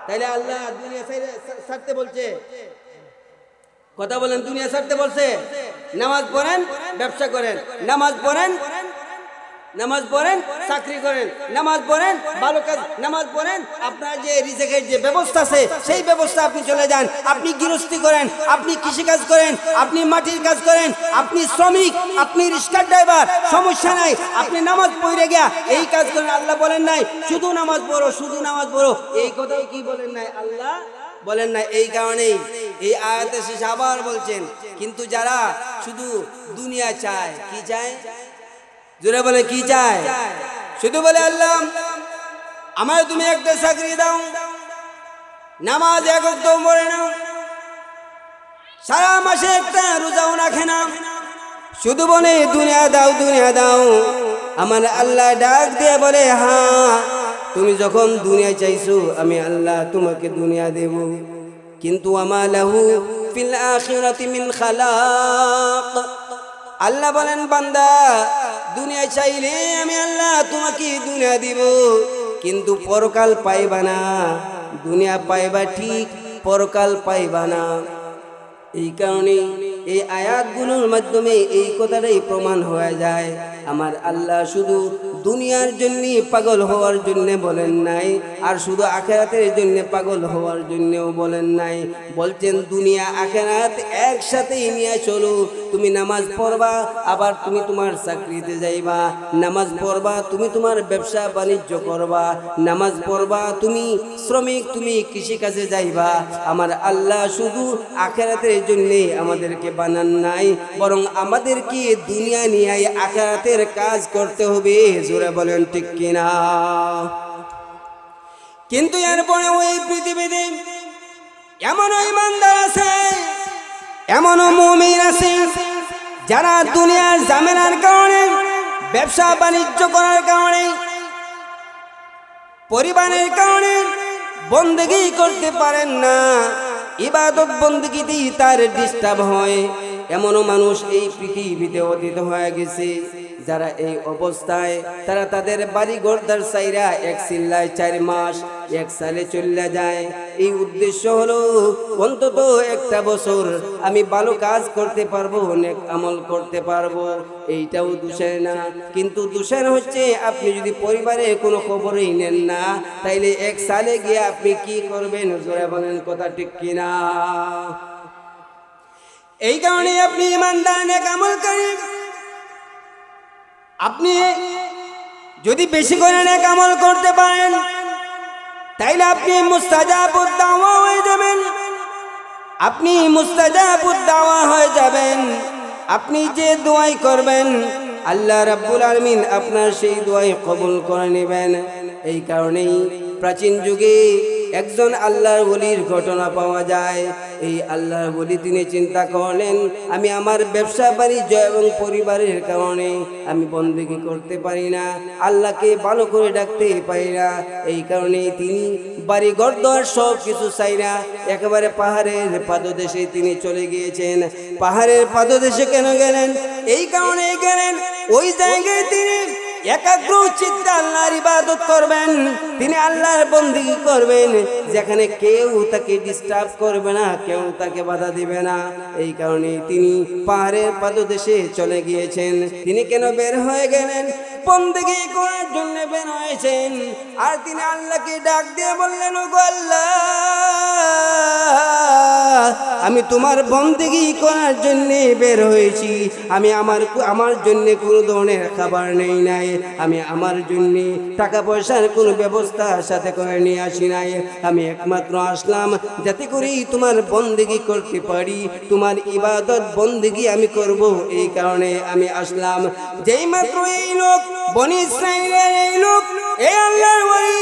তাইলে আল্লাহ দুনিয়া ছাড়তে বলছে, কথা বলেন, দুনিয়া ছাড়তে বলছে। নামাজ পড়েন, ব্যবসা করেন, নামাজ পড়েন, নামাজ পড়েন, চাকরি করেন, নামাজ পড়েন, ভালো কাজ, নামাজ পড়েন, আপনার যে রিজিকের যে ব্যবস্থা আছে সেই ব্যবস্থা আপনি চলে যান। আপনি গৃহস্থী করেন, আপনি কৃষিকাজ করেন, আপনি মাটির কাজ করেন, আপনি শ্রমিক, আপনি রিক্সা ড্রাইভার, সমস্যা নাই, আপনি নামাজ পড়ে গিয়া এই কাজ করেন। আল্লাহ বলেন নাই শুধু নামাজ পড়ো, শুধু নামাজ পড়ো, এই কথাও কি বলেন নাই? আল্লাহ বলেন না। এই কারণেই এই আয়াতে শেষে আবার বলছেন, কিন্তু যারা শুধু দুনিয়া চায়, কি চায়? জোরে বলে কি চায়? শুধু বলে আল্লাহ আমার তুমি একটা চাকরি দাও, নামাজ এক ওয়াক্ত পড়ে নাও, সারা মাসে একটা রোজাও রাখে না, শুধু বলে দুনিয়া দাও, দুনিয়া দাও। আমার আল্লাহ ডাক দিয়ে বলে হ্যাঁ, তুমি যখন দুনিয়া চাইছো আমি আল্লাহ তোমাকে দুনিয়া দেব, কিন্তু আমা লাহু ফিল আখিরাতি মিন খালাক। আল্লাহ বলেন বান্দা দুনিয়া চাইলে আমি আল্লাহ তোমাকে দুনিয়া দিব, কিন্তু পরকাল পাইবা না। দুনিয়া পাইবা ঠিক, পরকাল পাইবা না। এই কারণে এই আয়াতগুলোর মাধ্যমে এই কথাটাই প্রমাণ হয়ে যায়, আমার আল্লাহ শুধু দুনিয়ার জন্য পাগল হওয়ার জন্য বলেন নাই, আর শুধু আখিরাতের জন্য পাগল হওয়ার জন্যও বলেন নাই। বলছেন দুনিয়া আখিরাত একসাথেই নিয়ে চলো। তুমি নামাজ পড়বা, আবার তুমি তোমার চাকরিতে যাইবা, নামাজ পড়বা, তুমি তোমার ব্যবসা বাণিজ্য করবা, নামাজ পড়বা, তুমি শ্রমিক, তুমি কৃষিকাজে যাইবা। আমার আল্লাহ শুধু আখিরাতের জন্য আমাদেরকে বানান নাই, বরং আমাদেরকে দুনিয়া নিয়ে আখিরাতের কাজ করতে হবে। জোরে বলেন ঠিক কিনা? কিন্তু এরপরে ওই পৃথিবীতে এমনও ইমানদার আছে, এমনও মুমিন আছে যারা দুনিয়ার ঝামেলার কারণে, ব্যবসা বাণিজ্য করার কারণে, পরিবারের কারণে বন্দেগী করতে পারেন না, ইবাদত বন্দেগীতেই তার ডিস্টার্ব হয়। এমনও মানুষ এই পৃথিবীতে অতীত হয়ে গেছে যারা এই অবস্থায় তারা তাদের বাড়ি ঘরদার চাইরা এক চিল্লায় 4 মাস, এক সালে চলে যায়। এই উদ্দেশ্য হলো অন্তত একটা বছর আমি ভালো কাজ করতে পারবো, নেক আমল করতে পারবো। এইটাও দোষের না, কিন্তু দোষের হচ্ছে আপনি যদি পরিবারের কোনো খবরই নেন না, তাইলে এক সালে গিয়ে আপনি কি করবেন? জোরে বলেন কথা ঠিক কিনা? এই কারণে আপনি ইমানদার, নেক আমল করেন। আপনি যদি বেশি করে নেক আমল করতে পারেন তাইলে আপনি মুস্তাজাবুদ দাওয়া হয়ে যাবেন। আপনি মুস্তাজাবুদ দাওয়া হয়ে যাবেন। আপনি যে দোয়াই করবেন আল্লাহ রাব্বুল আলামিন আপনার সেই দোয়াই কবুল করে নেবেন। এই কারণেই প্রাচীন যুগে একজন আল্লাহর ওলির ঘটনা পাওয়া যায়। এই আল্লাহর ওলি তিনি চিন্তা করলেন, আমি আমার ব্যবসা বাণিজ্য এবং পরিবারের কারণে আমি বন্দেগী করতে পারি না, আল্লাহকে ভালো করে ডাকতে পারি না। এই কারণে তিনি বাড়ি ঘর দর সব কিছু চাইরা একেবারে পাহাড়ের পাদদেশে তিনি চলে গিয়েছেন। পাহাড়ের পাদদেশে কেন গেলেন? এই কারণে গেলেন ওই জায়গায় তিনি একাগ্র চিত্তে আল্লাহর ইবাদত করবেন, তিনি আল্লাহর বন্দেগী করবেন, যেখানে কেউ তাকে ডিস্টার্ব করবে না, কেউ তাকে বাধা দিবে না। এই কারণে তিনি পাহাড়ের পাদদেশে চলে গিয়েছেন। তিনি কেন বের হয়ে গেলেন? বন্দেগী করার জন্য বের হয়েছেন। আর তিনি আল্লাহকে ডাক দিয়ে বললেন, ওগো আল্লাহ, আমি তোমার বন্দেগী করার জন্য বের হয়েছি। আমি আমার জন্য কোনো ধরনের খাবার নেই নাই, আমি আমার জন্য টাকা পয়সার কোনো ব্যবস্থা সাথে করে নিয়ে আসি নাই। আমি একমাত্র আসলাম যাতে করে তোমার বন্দেগী করতে পারি, তোমার ইবাদত বন্দেগী আমি করব। এই কারণে আমি আসলাম। যেই মাত্র এই লোক, বনি ইসরাইলের এই লোক, এই আল্লাহর ওলি,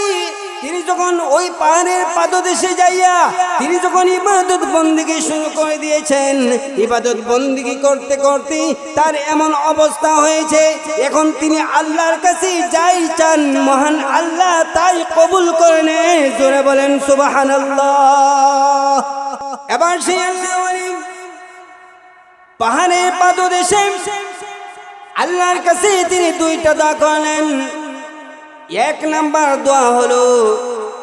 তিনি যখন ওই পাহাড়ের পাদদেশে যাইয়া তিনি যখন ইবাদত বন্দেগী শুরু করে দিয়েছেন, ইবাদত বন্দেগী করতে করতে তার এমন অবস্থা হয়েছে, এখন তিনি আল্লাহর কাছে যাই চান, মহান আল্লাহ তাই কবুল করে নেন। জোরে বলেন সুবহানাল্লাহ। এবার সেই আল্লাহ ওলি পাহাড়ের পাদদেশে আল্লাহর কাছে তিনি 2টা দোয়া করলেন। 1 নাম্বার দোয়া হলো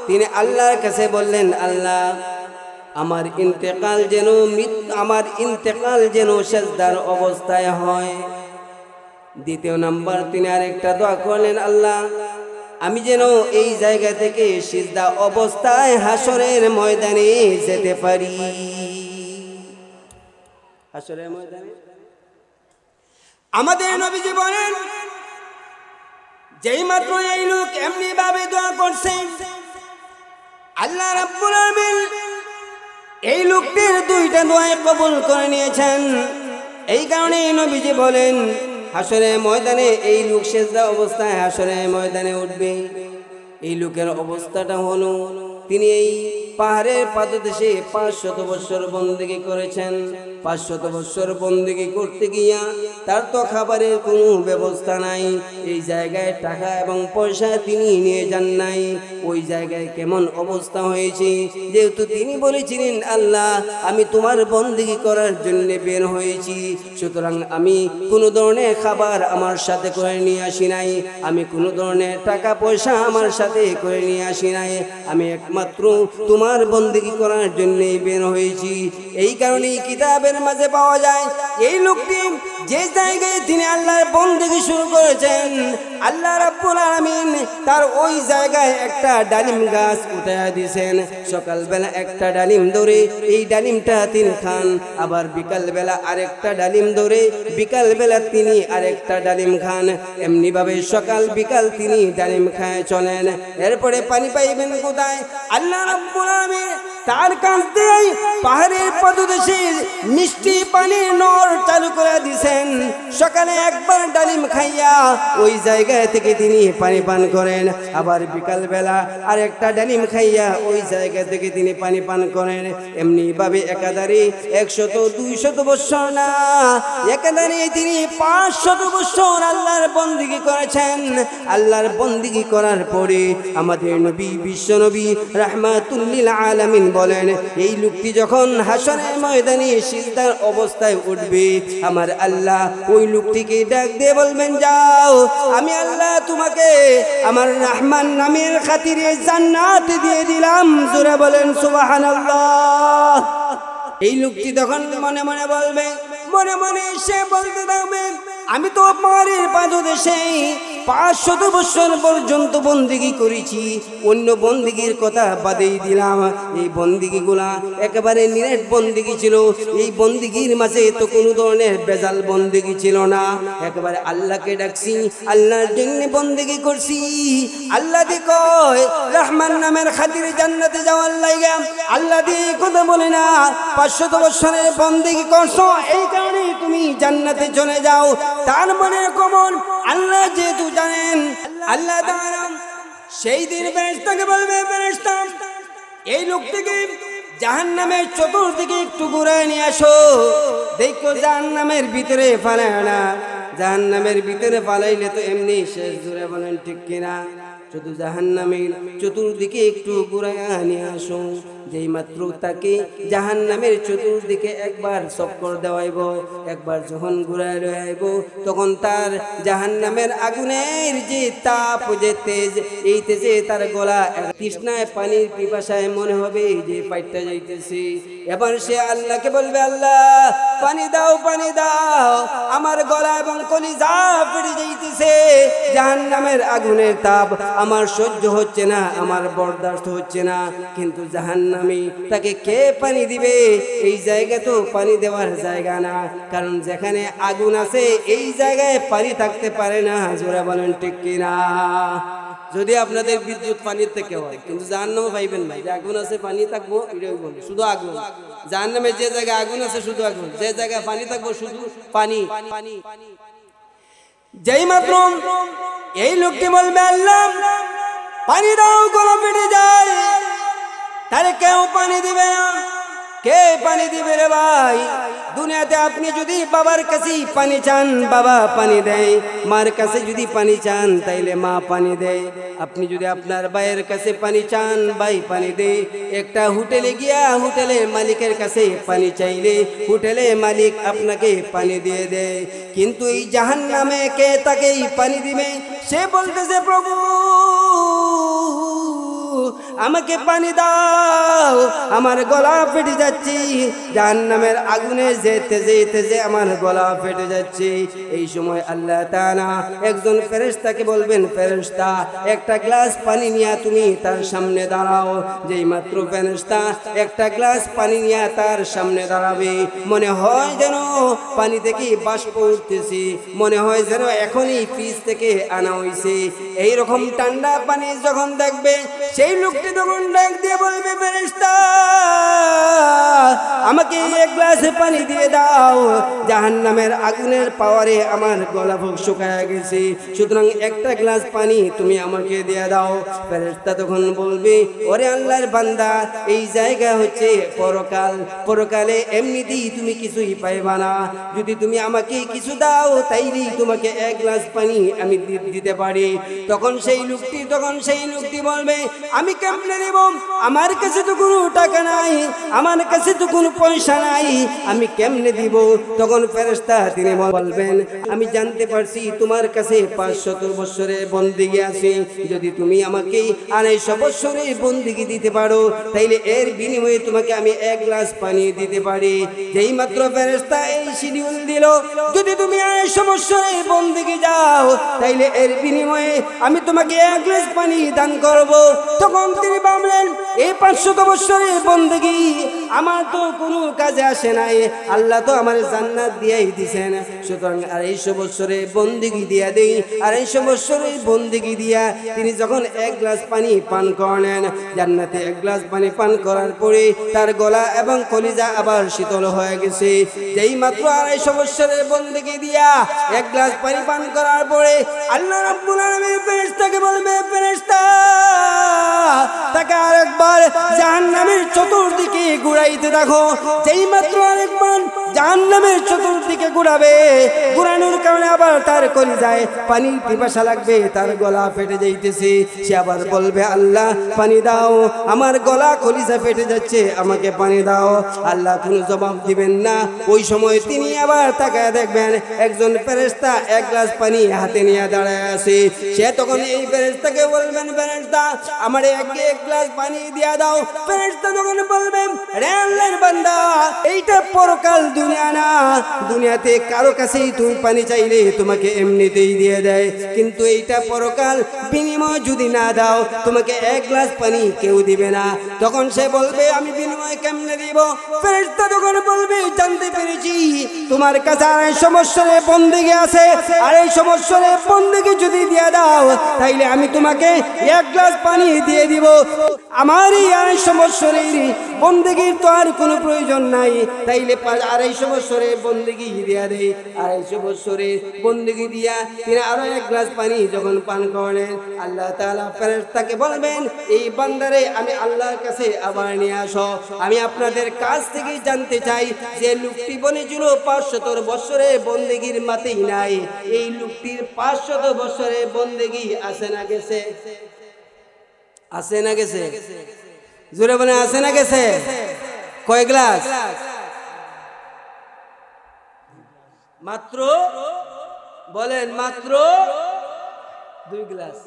তিনি আল্লাহর কাছে বললেন, আল্লাহ আমার ইন্তেকাল যেন সেজদার অবস্থায় হয়। দ্বিতীয় নাম্বার তিনি আরেকটা দোয়া করলেন, আল্লাহ আমি যেন এই জায়গা থেকে সিজদা অবস্থায় হাসরের ময়দানে যেতে পারি। হাসরের ময়দানে আমাদের নবীজি বলেন, যেই মাত্র এই লোক এমনি ভাবে দোয়া করছেন, আল্লাহ রাব্বুল আলামিন এই লোকটির দুইটা দোয়া কবুল করে নিয়েছেন। এই কারণে নবীজি বলেন, হাসরের ময়দানে এই লোক সিজদা অবস্থায় হাসরের ময়দানে উঠবে। এই লোকের অবস্থাটা হলো, তিনি এই পাহাড়ের পাদদেশে 500 বছর বন্দেগী করেছেন। 500 বছর বন্দেগী করতে গিয়া তার তো খাবারের কোনো ব্যবস্থা নাই। এই জায়গায় টাকা এবং পয়সা তিনি নিয়ে যান নাই। ওই জায়গায় কেমন অবস্থা হয়েছে, যেহেতু তিনি বলেছিলেন, আল্লাহ আমি তোমার বন্দেগী করার জন্য বের হয়েছি, সুতরাং আমি কোনো ধরনের খাবার আমার সাথে করে নিয়ে আসি নাই, আমি কোনো ধরনের টাকা পয়সা আমার সাথে করে নিয়ে আসি নাই, আমি একমাত্র তোমার বন্দেগী করার জন্যই বের হয়েছি। এই কারণেই কিতাবের মাঝে পাওয়া যায়, এই লোকটি যে জায়গায় তিনি আল্লাহর বন্দেগী শুরু করেছেন, আল্লাহ রাব্বুল আলামিন তার ওই জায়গায় একটা ডালিম গাছ উঠায়া দিয়েছেন। সকালবেলা একটা ডালিম ধরে এই ডালিমটা তিনি খান, আবার বিকালবেলা আরেকটা ডালিম ধরে বিকালবেলা তিনি আরেকটা ডালিম খান। এমনিভাবে সকাল বিকাল তিনি ডালিম খায় চলেন। এরপরে পানি পাইবেন কোথায়? আল্লাহ রাব্বুল আলামিন তার কাছ দিয়ে পাহাড়ের পদদেশে মিষ্টি পানির নর চালু করে দিয়েছেন। সকালে একবার ডালিম খাইয়া ওই জায়গা থেকে তিনি পানি পান করেন, আবার বিকালবেলা আরেকটা ডালিম খাইয়া ওই জায়গা থেকে তিনি পানি পান করেন। এমনি ভাবে একাধারে 100-200 বছর না, একাধারে তিনি 500 বছর আল্লাহর বন্দেগী করেছেন। আল্লাহর বন্দেগী করার পরে আমাদের নবী বিশ্ব নবী রাহমাতুল লিল আলামিন বলেন, এই লোকটি যখন হাসরের ময়দানে সিজদার অবস্থায় উঠবে, আমার আল্লাহ ওই লোকটিকে ডাক দিয়ে বলবেন, যাও আমি আল্লাহ তোমাকে আমার রহমান নামের খাতিরে জান্নাত দিয়ে দিলাম। জোরে বলেন সুবহানাল্লাহ। এই লোকটি তখন মনে মনে বলবে, মনে মনে সে বলতে থাকবে, আমি তো পাহাড়ের পাদদেশে 500 বছর পর্যন্ত বন্দেগী করেছি, অন্য বন্দেগীর কথা বাদেই দিলাম। এই বন্দেগীগুলা একেবারে নিরেট বন্দেগী ছিল। এই বন্দেগীর মাঝে তো কোনো ধরনের বেজাল বন্দেগী ছিল না। একেবারে আল্লাহকে ডাকছি, আল্লাহর জন্য বন্দেগী করছি। আল্লাহ দি কয় রহমান নামের খাতিরে জান্নাতে যাওয়ার লাগা, আল্লাহ দি কথা বলে না 500 বছরের বন্দেগী করছো, এই কারণে তুমি জান্নাতে চলে যাও। তার মনে কমন আল্লাহ যেহেতু জানেন, আল্লাহ তাআলা সেই দিন ফেরেশতাকে বলবে, ফেরেশতা এই লোকটিকে জাহান্নামের চতুর্দিকে একটু ঘুরায় নিয়ে আসো, দেখো জাহান্নামের ভিতরে ফালায় না। জাহান্নামের ভিতরে ফালাইলে তো এমনি শেষ। জোরে বলেন ঠিক কিনা? শুধু জাহান্নামের চতুর্দিকে একটু ঘুরায় নিয়ে আসো। যেই মাত্র তাকে জাহান্নামের চতুর্দিকে একবার চক্কর দেওয়াইব, একবার যখন ঘুরায় লইব, তখন তার জাহান্নামের আগুনের যে তাপ, যে তেজ, এই তেজে তার গলা তৃষ্ণায় পানির পিপাসায় মনে হবে যে পাইটা যাইতেছে। এবার সে আল্লাহকে বলবে, আল্লাহ পানি দাও, পানি দাও, আমার গলা এবং কলিজা ফেটে যাইতেছে, জাহান্নামের আগুনের তাপ আমার সহ্য হচ্ছে না, আমার বরদাস্ত হচ্ছে না। কিন্তু জাহান্নামী তাকে কে পানি দিবে? এই জায়গা তো পানি দেওয়ার জায়গা না, কারণ যেখানে আগুন আছে এই জায়গায় পানি থাকতে পারে না। জোরে বলেন ঠিক কিনা? যদি আপনাদের বিদ্যুৎ পানির থেকে হয়, কিন্তু জাহান্নামে পাইবেন না। আগুন আছে পানি থাকবো, এটাই বলি শুধু আগুন। জাহান্নামে যে জায়গায় আগুন আছে শুধু আগুন, যে জায়গায় পানি থাকবো শুধু পানি। যেই মাত্র এই লোকটি বলবে, আল্লাহ পানি দাও, গলা পেটে যায়, তারে কেউ পানি দিবে না। কে পানি দিবে রে ভাই? দুনিয়াতে আপনি যদি বাবার কাছে পানি চান, বাবা পানি দেয়। মার কাছে যদি পানি চান, তাইলে মা পানি দেয়। আপনি যদি আপনার ভাইয়ের কাছে পানি চান, ভাই পানি দেয়। একটা হোটেলে গিয়া হোটেলের মালিকের কাছে পানি চাইলে হোটেলের মালিক আপনাকে পানি দিয়ে দেয়। কিন্তু এই জাহান্নামে কে তাকে পানি দিবে? সে বলতেছে, প্রভু আমাকে পানি দাও, আমার গলা ফেটে যাচ্ছে, জাহান্নামের আগুনে যেতে যেতে যে আমার গলা ফেটে যাচ্ছে। এই সময় আল্লাহ তাআলা একজন ফেরেশতাকে বলবেন, ফেরেশতা একটা গ্লাস পানি নিয়ে তুমি তার সামনে দাঁড়াও। যেই মাত্র ফেরেশতা একটা গ্লাস পানি নিয়ে তার সামনে দাঁড়াবে, মনে হয় যেন পানি থেকে বাষ্প উঠতেছে, মনে হয় যেন এখনই ফ্রিজ থেকে আনা হয়েছে। এইরকম ঠান্ডা পানি যখন দেখবে, সেই লোকটি তখন ডাক দিয়ে বলবে, ফেরেশতা আমাকে এক গ্লাস পানি দিয়ে দাও, জাহান্নামের আগুনের পাওয়ারে আমার গলা শুকায় গেছে, সুতরাং একটা গ্লাস পানি তুমি আমাকে দিয়ে দাও। ফেরেশতা তখন বলবে, ওরে আল্লাহর বান্দা, এই জায়গা হচ্ছে পরকাল, পরকালে এমনিতেই তুমি কিছুই পাইবা না, যদি তুমি আমাকে কিছু দাও তাইলেই তোমাকে এক গ্লাস পানি আমি দিতে পারি। তখন সেই লোকটি বলবে, আমি কেমনে দেব, আমার কাছে তো কোনো টাকা নাই, আমার কাছে তো কোনো পয়সা নাই, আমি কেমনে দিব? তখন ফেরেশতা তিনি বলবেন, আমি জানতে পারছি তোমার কাছে 500 বছরের বন্দেগী আছে, যদি তুমি আমাকে 250 বছরের বন্দেগী দিতে পারো তাইলে এর বিনিময়ে তোমাকে আমি এক গ্লাস পানি দিতে পারি। যেই মাত্র ফেরেশতা এই শিডিউল দিল, যদি তুমি 250 বছরের বন্দেগী যাও তাইলে এর বিনিময়ে আমি তোমাকে এক গ্লাস পানি দান করব। তখন তিনি ভাবলেন, এই 500 বছরের বন্দেগী আমার তো কোনো কাজে আসে নাই, আল্লাহ তো আমার জান্নাত দিয়েই দিছেন, সুতরাং 250 বছরের বন্দেগী দিয়া দেই। 250 বছরের বন্দেগী দিয়া তিনি যখন এক গ্লাস পানি পান করলেন, জান্নাতে এক গ্লাস পানি পান করার পরে তার গলা এবং কলিজা আবার শীতল হয়ে গেছে। যেই মাত্র 250 বছরের বন্দেগী দিয়া এক গ্লাস পানি পান করার পরে আল্লাহ রাব্বুল আলামিন ফেরেশতাকে বলবে, ফেরেশতা তাকে আরেকবার জাহান্নামের চতুর্দিকে ঘুরাইতে দেখো। যেই মাত্র আরেকবার জাহান্নামের চতুর্দিকে ঘুরাবে, ঘুরানোর কারণে আবার তার কলিজায় পানির পিপাসা লাগবে, তার গলা ফেটে যাইতেছে। সে আবার বলবে, আল্লাহ পানি দাও, আমার গলা কলিজা ফেটে যাচ্ছে, আমাকে পানি দাও। আল্লাহ কোনো জবাব দিবেন না। ওই সময় তিনি আবার তাকায় দেখবেন একজন ফেরেশতা এক গ্লাস পানি হাতে নিয়ে দাঁড়ায় আছে। সে তখন এই ফেরেশতাকে বলবেন, ফেরেশতা আমার এক গ্লাস পানি দিয়া দাও। ফেরেশতা তখন বলবেন, রে আল্লাহর বান্দা, এইটা পরকাল, দুনিয়া না। দুনিয়াতে কারো কাছেই তুমি পানি চাইলে তোমাকে এমনিতেই দিয়ে দেয়, কিন্তু এইটা পরকাল, বিনিময় যদি না দাও তোমাকে এক গ্লাস পানি কেউ দিবে না। তখন সে বলবে, আমি বিনিময় কেমনে দিব? ফেরেশতা তখন বলবে, জানতে পেরেছি তোমার কাছে 250 বছরের বন্দেগী আছে, 250 বছরের বন্দেগী যদি দিয়ে দাও তাইলে আমি তোমাকে এক গ্লাস পানি দিয়ে দিব। আমার এই 250 বছরের বন্দেগীর তো আর কোনো প্রয়োজন নাই, তাইলে 250 বছরের বন্দেগী দিয়া দেয়। 250 বছরের বন্দেগী দিয়া তিনি আরো এক গ্লাস পানি যখন পান করেন, আল্লাহ তাআলা ফেরেশতাকে বলবেন, এই বান্দারে আমি আল্লাহর কাছে আবার নিয়ে আসো। আমি আপনাদের কাছ থেকে জানতে চাই, যে লোকটি বলেছিল 500 বছরের বন্দেগীর মাতেই নাই, এই লোকটির 500 বছরের বন্দেগী আছে না গেছে? আছে না গেছে? জোরে বলে, আছে না গেছে? কয় গ্লাস? মাত্র বলেন, মাত্র 2 গ্লাস।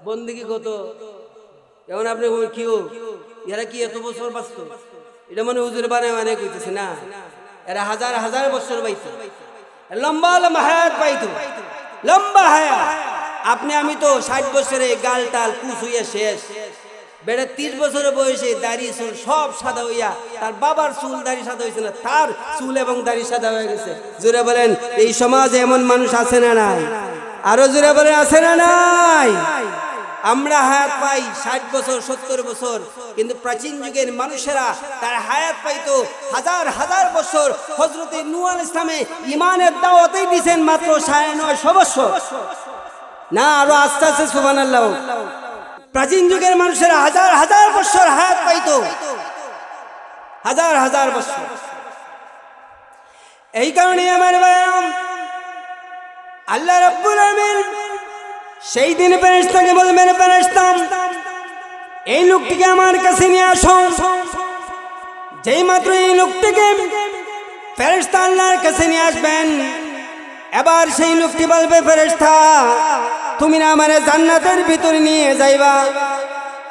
বন্দেগী কত? এখন আপনি এরা কি এত বছর বাঁচত? এটা মনে হুজুর বানায় কইতেছে না, এরা হাজার হাজার বছর পাইতো, লম্বা লম্বা হায়াত পাইতো, লম্বা হায়াত। আপনি আমি তো 60 বছরে গাল টাল কুচ হইয়া শেষ, বেড়া 30 বছরের বয়সে দাড়ি চুল সব সাদা হইয়া, তার বাবার চুল দাড়ি সাদা হয়েছে না, তার চুল এবং দাড়ি সাদা হয়ে গেছে। জোরে বলেন, এই সমাজে এমন মানুষ আছে না নাই? আরো জোরে বলেন, আছে না নাই? আমরা হায়াত পাই 60 বছর 70 বছর, কিন্তু প্রাচীন যুগের মানুষেরা তার হায়াত পাইতো হাজার হাজার বছর। হযরতে নূহ আলাইহিস সালামে ঈমানের দাওয়াতই দিয়েছেন মাত্র 950 বছর না, আরো আস্তে আস্তে সুবহানাল্লাহ। প্রাচীন যুগের মানুষেরা হাজার হাজার বছর হায়াত পাইতো, হাজার হাজার বছর। এই কারণে আমার ভাইরা, আল্লাহ রাব্বুল আলামিন সেই দিন ফেরেশতাকে বলবেন, ফেরেশতা এই লোকটিকে আমার কাছে নিয়ে আসো। যেই মাত্র এই লোকটিকে ফেরেশতা আল্লাহর কাছে নিয়ে আসবেন, এবার সেই লোকটি বলবে, ফেরেশতা তুমি না আমারে জান্নাতের ভিতরে নিয়ে যাইবা,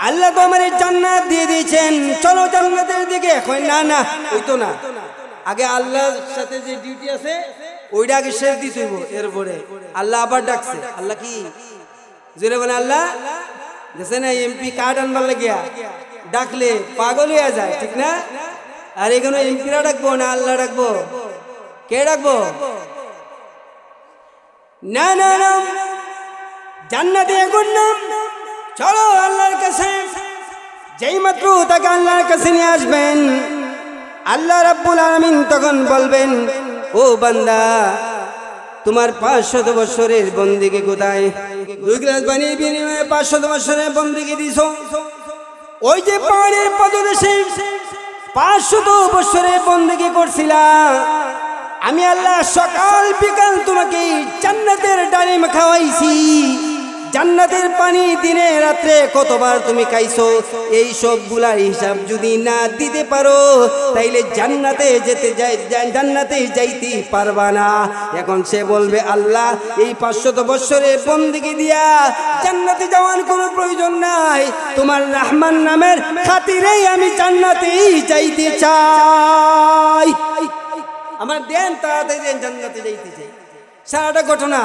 আল্লাহ তো আমার জান্নাত দিয়ে দিয়েছেন, চলো জান্নাতের দিকে। কই না না, ওই তো না, আগে আল্লাহর সাথে যে ডিউটি আছে ওইটা আগে শেষ দিতে হইব। এরপরে আল্লাহ আবার ডাকছে। আল্লাহ কি জোরে বলে আল্লাহ দেখছে না, এমপি কার্ড আনবার লাগিয়া ডাকলে পাগল হয়ে যায়, ঠিক না? আর এখানে এমপিরা ডাকবো না আল্লাহ ডাকবো? কে ডাকবো? না না না, জান্নাতে এখন নাম, চলো আল্লাহর কাছে। যেই মাত্র তাকে আল্লাহর কাছে নিয়ে আসবেন, আল্লাহ রাব্বুল আলামিন তখন বলবেন, ও বান্দা, তোমার 500 বছরের বন্দেগী কোথায়? 2 গ্লাস পানি বিনিময়ে 500 বছরের বন্দেগী দিছো। ওই যে পাহাড়ের পদদেশে 500 বছরের বন্দেগী করছিলা, আমি আল্লাহ সকাল বিকাল তোমাকে জান্নাতের ডালিম খাওয়াইছি। জান্নাতের পানি দিনে রাত্রে কতবার তুমি খাইছো, এই সবগুলার হিসাব যদি না দিতে পারো তাইলে জান্নাতে যাইতে পারবা না। এখন সে বলবে, আল্লাহ এই 500 বছরের বন্দেগী দিয়া জান্নাতে যাওয়ার কোনো প্রয়োজন নাই, তোমার রহমান নামের খাতিরেই আমি জান্নাতেই যাইতে চাই। আমার দেন তাড়াতাড়ি দেন, জান্নাতে যাইতে চাই। সারাটা ঘটনা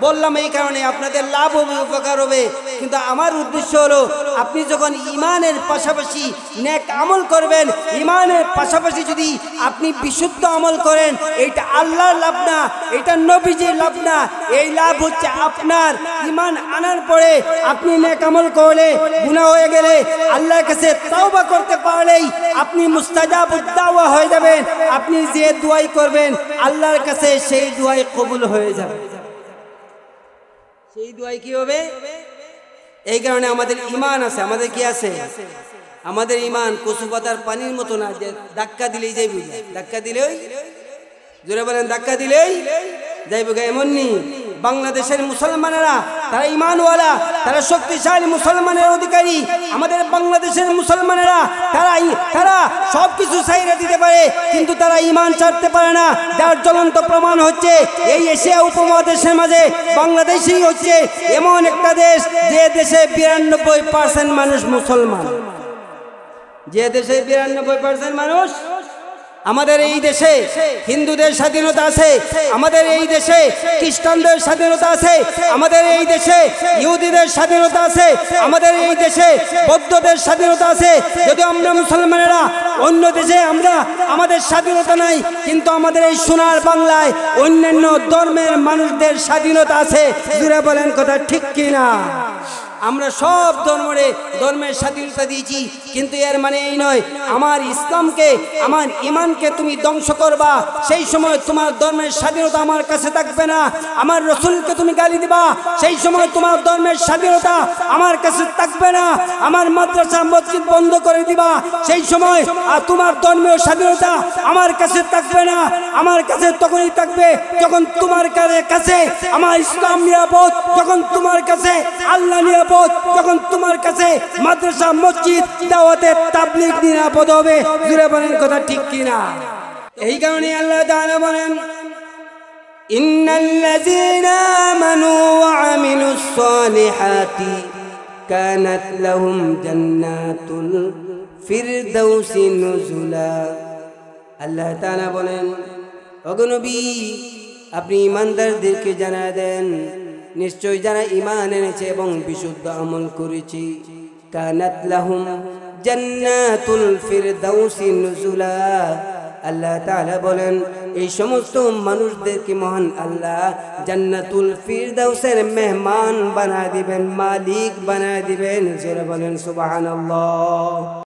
বললাম এই কারণে আপনাদের লাভ হবে, উপকার হবে। কিন্তু আমার উদ্দেশ্য হলো, আপনি যখন ইমানের পাশাপাশি নেক আমল করবেন, ইমানের পাশাপাশি যদি আপনি বিশুদ্ধ আমল করেন, এইটা আল্লাহর লাভ না, এটা নবীজির লাভ না। এই লাভ হচ্ছে আপনার ইমান আনার পরে আপনি নেক আমল করলে, গুনাহ হয়ে গেলে আল্লাহর কাছে তাওবা করতে পারলেই আপনি মুস্তাজাবুদ দাওয়া হয়ে যাবেন। আপনি যে দোয়াই করবেন আল্লাহর কাছে সেই দোয়াই কবুল হয়ে যাবে। সেই দোয়াই কি হবে? এই কারণে আমাদের ইমান আছে। আমাদের কি আছে? আমাদের ইমান কচু পাতার পানির মতো না, যে ধাক্কা দিলেই যাইব। ধাক্কা দিলেই, জোরে বলেন, ধাক্কা দিলেই যাইব। এমন নি বাংলাদেশের মুসলমানেরা, তারা ইমানওয়ালা, তারা শক্তিশালী মুসলমানের অধিকারী। আমাদের বাংলাদেশের মুসলমানেরা তারা সবকিছু ছাইরা দিতে পারে, কিন্তু তারা ইমান ছাড়তে পারে না। যার জ্বলন্ত প্রমাণ হচ্ছে এই এশিয়া উপমহাদেশের মাঝে বাংলাদেশই হচ্ছে এমন একটা দেশ, যে দেশে 92% মানুষ মুসলমান। যে দেশে 92% মানুষ। আমাদের এই দেশে হিন্দুদের স্বাধীনতা আছে, আমাদের এই দেশে খ্রিস্টানদের স্বাধীনতা আছে, আমাদের এই দেশে ইহুদিদের স্বাধীনতা আছে, আমাদের এই দেশে বৌদ্ধদের স্বাধীনতা আছে। যদি আমরা মুসলমানেরা অন্য দেশে আমাদের স্বাধীনতা নাই, কিন্তু আমাদের এই সোনার বাংলায় অন্যান্য ধর্মের মানুষদের স্বাধীনতা আছে। জুড়ে বলেন কথা ঠিক কিনা? আমরা সব ধর্মের স্বাধীনতা দিয়েছি, কিন্তু এর মানে এই নয় আমার ইসলামকে, আমার ইমানকে তুমি ধ্বংস করবা, সেই সময় তোমার ধর্মের স্বাধীনতা আমার কাছে থাকবে না। আমার রসুলকে তুমি গালি দিবা, সেই সময় তোমার ধর্মের স্বাধীনতা আমার কাছে থাকবে না। আমার মাদ্রাসা মসজিদ বন্ধ করে দিবা, সেই সময় আর তোমার ধর্মীয় স্বাধীনতা আমার কাছে থাকবে না। আমার কাছে তখনই থাকবে যখন তোমার কাছে আমার ইসলাম নিরাপদ, যখন তোমার কাছে আল্লাহ নিরাপদ, যখন তোমার কাছে মাদ্রাসা মসজিদ দাওয়াতে তাবলীগ নিরাপদ হবে। জুড়ে বলেন কথা ঠিক কিনা? এই কারণে আল্লাহ তাআলা বলেন, ইন্নাল্লাযীনা আমানু ওয়া আমিলুস সালিহাতি কানাত লাহুম জান্নাতুল ফিরদাউসি নুজুলা। আল্লাহ তাআলা বলেন, ওগো নবী, আপনি ইমানদারদেরকে জানায় দেন, নিশ্চয় যারা ঈমান এনেছে এবং বিশুদ্ধ আমল করেছে, কানাত লাহুম জান্নাতুল ফিরদাউসি নুজুলা। আল্লাহ তাআলা বলেন, এই সমস্ত মানুষদেরকে মহান আল্লাহ জান্নাতুল ফিরদাউসের মেহমান বানায় দিবেন, মালিক বানায় দিবেন। জোরে বলেন সুবহানাল্লাহ।